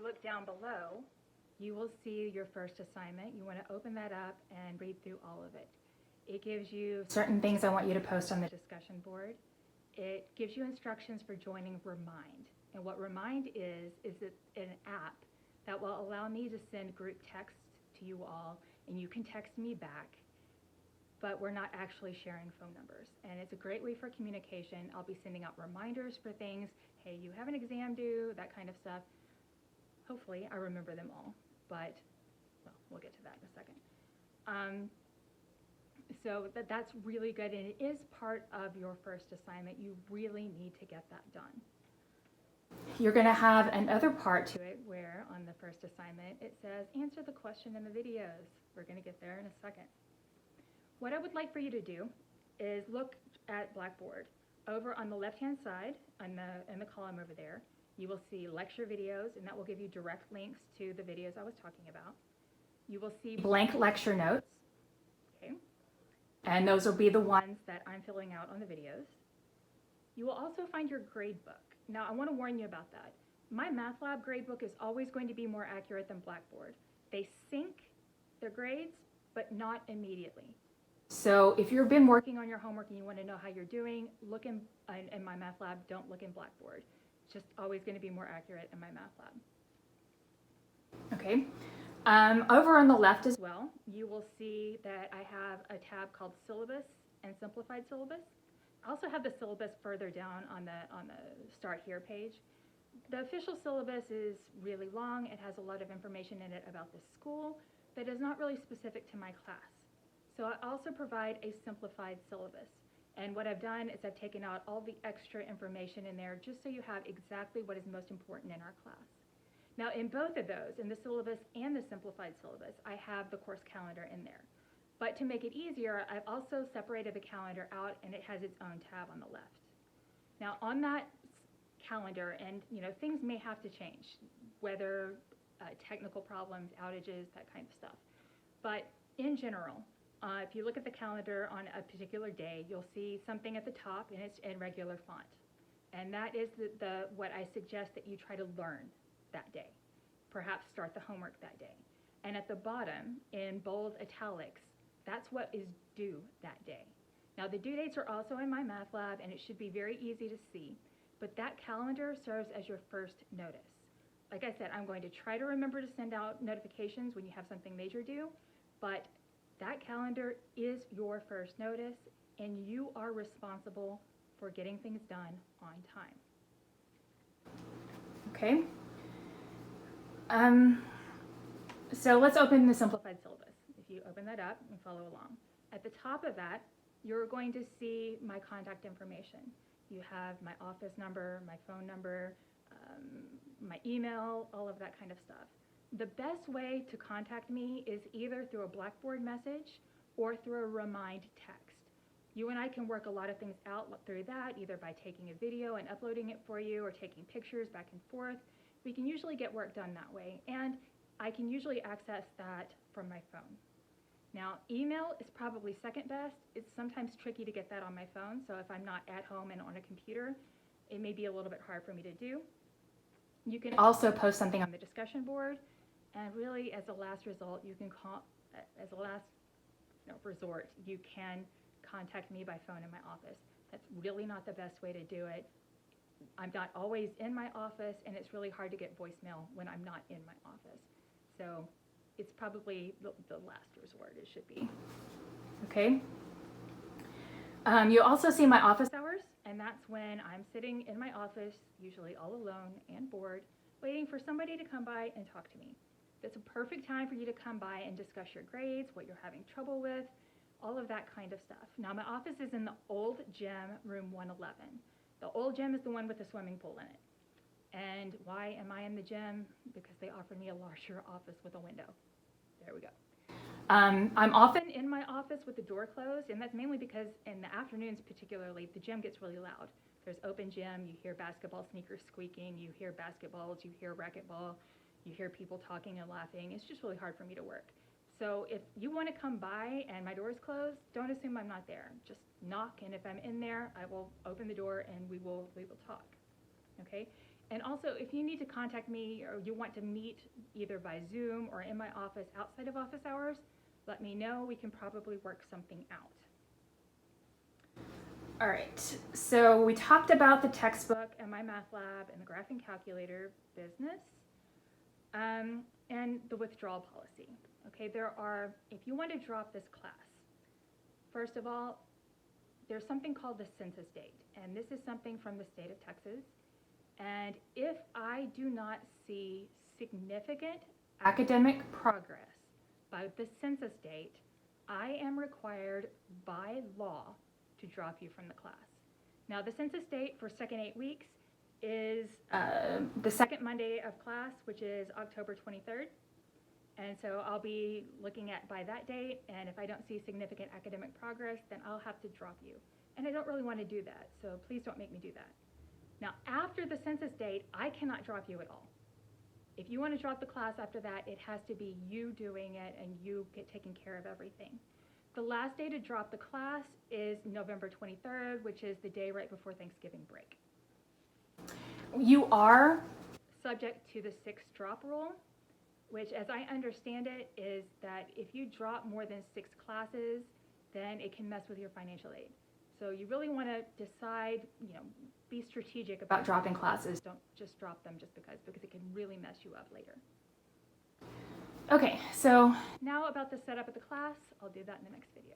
you look down below, you will see your first assignment. You want to open that up and read through all of it. It gives you certain things I want you to post on the discussion board. It gives you instructions for joining Remind. And what Remind is an app that will allow me to send group texts to you all, and you can text me back, but we're not actually sharing phone numbers. And it's a great way for communication. I'll be sending out reminders for things. Hey, you have an exam due, that kind of stuff. Hopefully I remember them all, but well, we'll get to that in a second. So that's really good, and it is part of your first assignment. You really need to get that done. You're going to have another part to it where on the first assignment it says answer the question in the videos. We're going to get there in a second. What I would like for you to do is look at Blackboard. Over on the left-hand side, in the column over there, you will see lecture videos, and that will give you direct links to the videos I was talking about. You will see blank lecture notes, okay? And those will be the ones that I'm filling out on the videos. You will also find your grade book. Now, I want to warn you about that. My math lab grade book is always going to be more accurate than Blackboard. They sync their grades, but not immediately. So if you've been working on your homework and you want to know how you're doing, look in my math lab, don't look in Blackboard. It's just always going to be more accurate in my math lab. Okay. Over on the left as well, you will see that I have a tab called Syllabus and Simplified Syllabus. I also have the syllabus further down on the Start Here page. The official syllabus is really long. It has a lot of information in it about the school that is not really specific to my class. So I also provide a simplified syllabus. And what I've done is I've taken out all the extra information in there just so you have exactly what is most important in our class. Now in both of those, in the syllabus and the simplified syllabus, I have the course calendar in there. But to make it easier, I've also separated the calendar out, and it has its own tab on the left. Now on that calendar, and things may have to change, whether technical problems, outages, that kind of stuff. But in general, if you look at the calendar on a particular day, you'll see something at the top, and it's in regular font. And that is what I suggest that you try to learn that day. Perhaps start the homework that day. And at the bottom, in bold italics, that's what is due that day. Now the due dates are also in my math lab, and it should be very easy to see, but that calendar serves as your first notice. Like I said, I'm going to try to remember to send out notifications when you have something major due, but that calendar is your first notice, and you are responsible for getting things done on time. Okay? So let's open the simplified syllabus. If you open that up and follow along. At the top of that, you're going to see my contact information. You have my office number, my phone number, my email, all of that kind of stuff. The best way to contact me is either through a Blackboard message or through a Remind text. You and I can work a lot of things out through that, either by taking a video and uploading it for you or taking pictures back and forth. We can usually get work done that way, and I can usually access that from my phone. Now, email is probably second best. It's sometimes tricky to get that on my phone, so if I'm not at home and on a computer, it may be a little bit hard for me to do. You can also post something on the discussion board, and really, as a last result, you can call, as a last resort, you can contact me by phone in my office. That's really not the best way to do it. I'm not always in my office, and it's really hard to get voicemail when I'm not in my office. So it's probably the last resort it should be. Okay. You'll also see my office hours, and that's when I'm sitting in my office, usually all alone and bored, waiting for somebody to come by and talk to me. That's a perfect time for you to come by and discuss your grades, what you're having trouble with, all of that kind of stuff. Now, my office is in the old gym, room 111. The old gym is the one with the swimming pool in it. And why am I in the gym? Because they offered me a larger office with a window. There we go. I'm often in my office with the door closed, and that's mainly because in the afternoons particularly, the gym gets really loud. There's open gym, you hear basketball sneakers squeaking, you hear basketballs, you hear racquetball, you hear people talking and laughing. It's just really hard for me to work. So if you want to come by and my door is closed, don't assume I'm not there. Just knock, and if I'm in there, I will open the door and we will talk. Okay? And also, if you need to contact me or you want to meet either by Zoom or in my office outside of office hours, let me know. We can probably work something out. All right, so we talked about the textbook and my math lab and the graphing calculator business and the withdrawal policy. Okay, if you want to drop this class, first of all, there's something called the census date, and this is something from the state of Texas. And if I do not see significant academic progress by the census date, I am required by law to drop you from the class. Now, the census date for second 8 weeks is the second Monday of class, which is October 23rd. And so I'll be looking at by that date, and if I don't see significant academic progress, then I'll have to drop you. And I don't really want to do that, so please don't make me do that. Now, after the census date, I cannot drop you at all. If you want to drop the class after that, it has to be you doing it and you taking care of everything. The last day to drop the class is November 23rd, which is the day right before Thanksgiving break. You are subject to the 6 drop rule, which, as I understand it, is that if you drop more than 6 classes, then it can mess with your financial aid. So you really want to decide, be strategic about dropping classes. Don't just drop them just because it can really mess you up later. Okay, so now about the setup of the class, I'll do that in the next video.